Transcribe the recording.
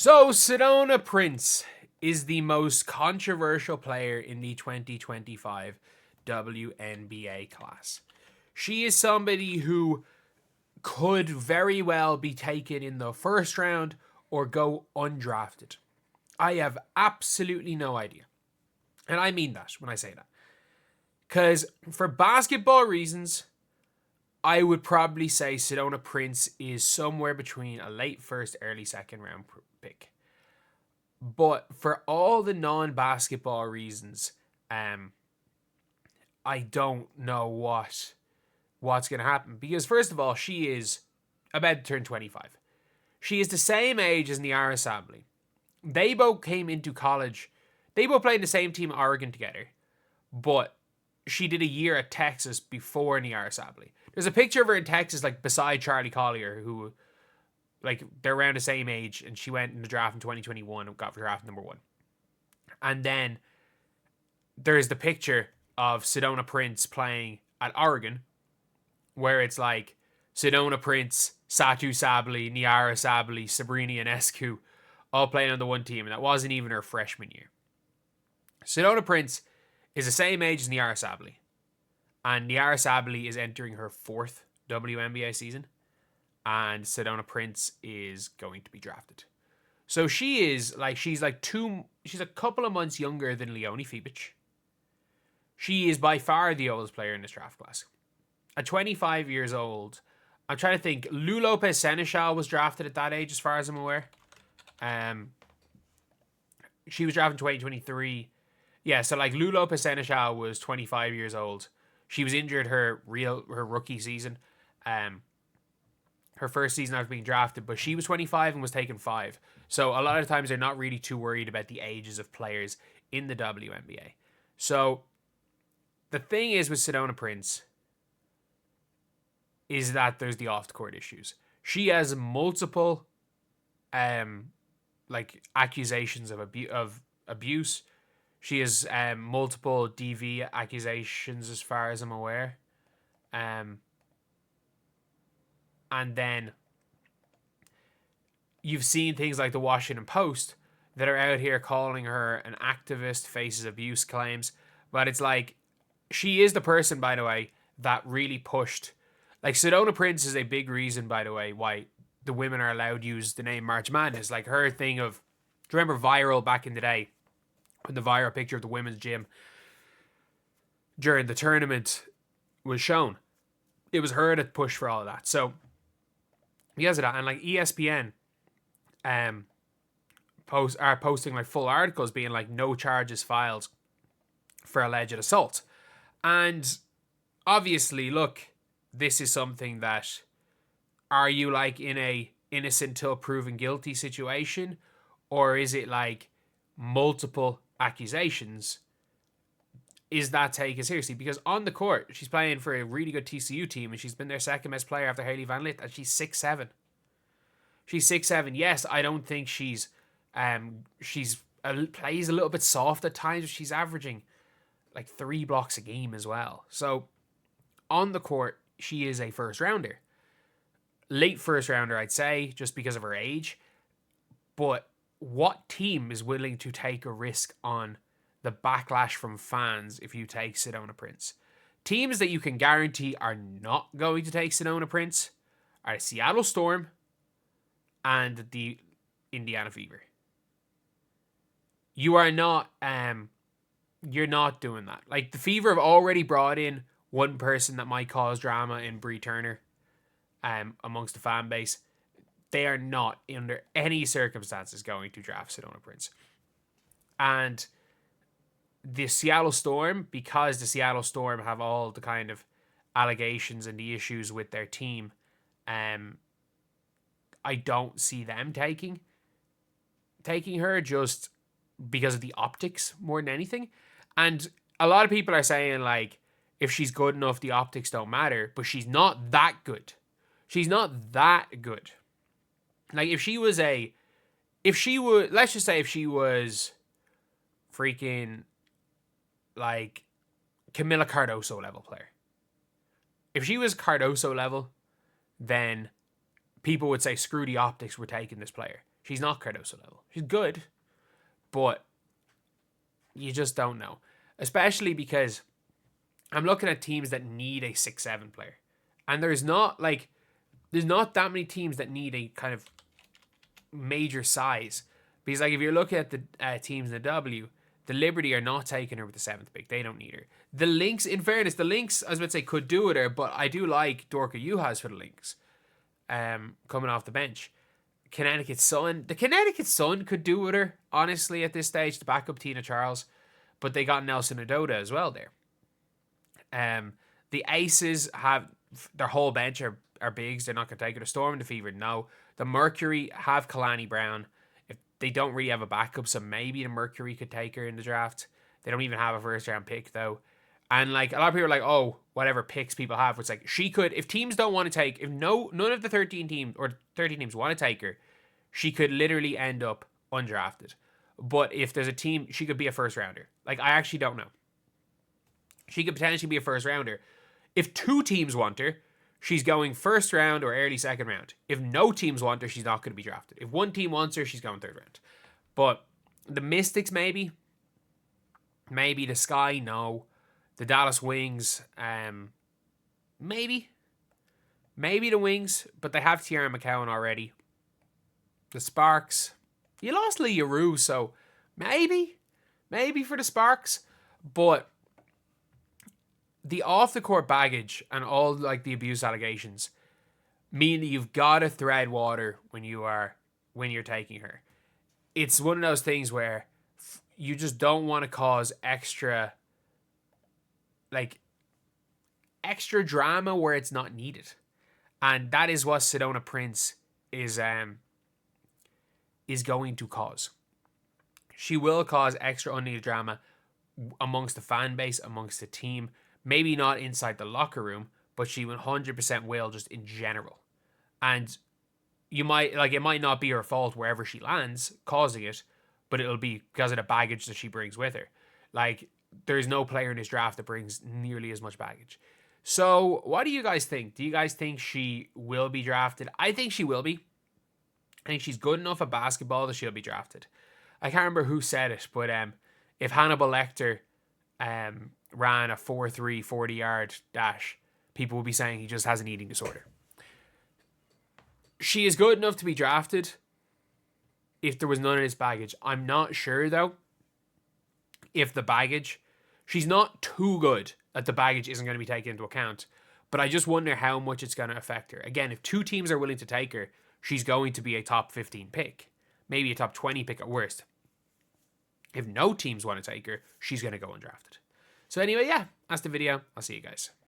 So, Sedona Prince is the most controversial player in the 2025 WNBA class. She is somebody who could very well be taken in the first round or go undrafted. I have absolutely no idea. And I mean that when I say that. Because for basketball reasons, I would probably say Sedona Prince is somewhere between a late first, early second round pick. But for all the non-basketball reasons, I don't know what's going to happen. Because first of all, she is about to turn 25. She is the same age as Niara Sabally. They both came into college. They both played in the same team at Oregon together. But she did a year at Texas before Niara Sabally. There's a picture of her in Texas, like beside Charlie Collier, who, like, they're around the same age, and she went in the draft in 2021 and got draft number 1. And then there's the picture of Sedona Prince playing at Oregon, where it's like Sedona Prince, Satu Sabally, Niara Sabally, Sabrina Ionescu, all playing on the one team, and that wasn't even her freshman year. Sedona Prince is the same age as Niara Sabally. And Niara Sabally is entering her 4th WNBA season. And Sedona Prince is going to be drafted. So she's a couple of months younger than Leonie Fibic. She is by far the oldest player in this draft class. At 25 years old, I'm trying to think, Lou Lopez Seneschal was drafted at that age as far as I'm aware. She was drafted in 2023. Yeah, so like Lou Lopez Seneschal was 25 years old. She was injured her rookie season. Her first season after being drafted, but she was 25 and was taken 5. So a lot of times they're not really too worried about the ages of players in the WNBA. So the thing is with Sedona Prince is that there's the off-the-court issues. She has multiple accusations of abuse. She has multiple DV accusations as far as I'm aware. And then you've seen things like the Washington Post that are out here calling her an activist, faces abuse claims. But it's like, she is the person, by the way, that really pushed. Like, Sedona Prince is a big reason, by the way, why the women are allowed to use the name March Madness. Like, her thing of, do you remember Viral back in the day? When the viral picture of the women's gym during the tournament was shown, it was her that pushed for all of that. So because of that, and like ESPN are posting like full articles being like no charges filed for alleged assault. And obviously, look, this is something that, are you like in a innocent till proven guilty situation, or is it like multiple accusations? Is that taken seriously? Because on the court, she's playing for a really good TCU team, and she's been their second best player after Hailey Van Lith, and she's 6'7". She's 6'7". Yes, I don't think plays a little bit soft at times. She's averaging like 3 blocks a game as well. So on the court, she is a first rounder. Late first rounder, I'd say, just because of her age. But what team is willing to take a risk on the backlash from fans if you take Sedona Prince? Teams that you can guarantee are not going to take Sedona Prince are the Seattle Storm and the Indiana Fever. You are not you're not doing that. Like, the Fever have already brought in one person that might cause drama in Bree Turner amongst the fan base. They are not, under any circumstances, going to draft Sedona Prince. And the Seattle Storm, because the Seattle Storm have all the kind of allegations and the issues with their team, I don't see them taking her, just because of the optics more than anything. And a lot of people are saying, like, if she's good enough, the optics don't matter. But she's not that good. She's not that good. Like, let's just say if she was freaking, like, Camila Cardoso level player. If she was Cardoso level, then people would say, screw the optics, we're taking this player. She's not Cardoso level. She's good, but you just don't know. Especially because I'm looking at teams that need a 6'7" player. And there's not that many teams that need a kind of major size. Because like if you're looking at the teams in the W, the Liberty are not taking her with the 7th pick. They don't need her. The Lynx, in fairness, the Lynx, I was about to say, could do with her, but I do like Dorka Juhas for the Lynx. Coming off the bench. Connecticut Sun. The Connecticut Sun could do with her, honestly, at this stage, to back up Tina Charles. But they got Nelson Adoda as well there. The Aces have their whole bench are bigs. They're not going to take it. The Storm and the Fever, no. The Mercury have Kalani Brown. If they don't really have a backup, so maybe the Mercury could take her in the draft. They don't even have a first round pick though. And like a lot of people are like, oh, whatever picks people have. It's like she could, if teams don't want to take, if none of the 13 teams want to take her, she could literally end up undrafted. But if there's a team, she could be a first rounder. Like I actually don't know. She could potentially be a first rounder. If 2 teams want her, she's going first round or early second round. If no teams want her, she's not going to be drafted. If 1 team wants her, she's going third round. But the Mystics, maybe. Maybe the Sky, no. The Dallas Wings, maybe. Maybe the Wings, but they have Tiara McCowan already. The Sparks, you lost Leah Rue, so maybe for the Sparks. But the off-the-court baggage and all like the abuse allegations mean that you've got to tread water when you're taking her. It's one of those things where you just don't want to cause extra drama where it's not needed. And that is what Sedona Prince is going to cause. She will cause extra unneeded drama amongst the fan base, amongst the team. Maybe not inside the locker room, but she 100% will just in general. And it might not be her fault wherever she lands causing it, but it'll be because of the baggage that she brings with her. Like, there's no player in this draft that brings nearly as much baggage. So, what do you guys think? Do you guys think she will be drafted? I think she will be. I think she's good enough at basketball that she'll be drafted. I can't remember who said it, but if Hannibal Lecter ran a 4.3 40-yard dash, people will be saying he just has an eating disorder. She is good enough to be drafted if there was none of this baggage. I'm not sure, though, if the baggage... She's not too good that the baggage isn't going to be taken into account, but I just wonder how much it's going to affect her. Again, if 2 teams are willing to take her, she's going to be a top 15 pick. Maybe a top 20 pick at worst. If no teams want to take her, she's going to go undrafted. So anyway, yeah, that's the video. I'll see you guys.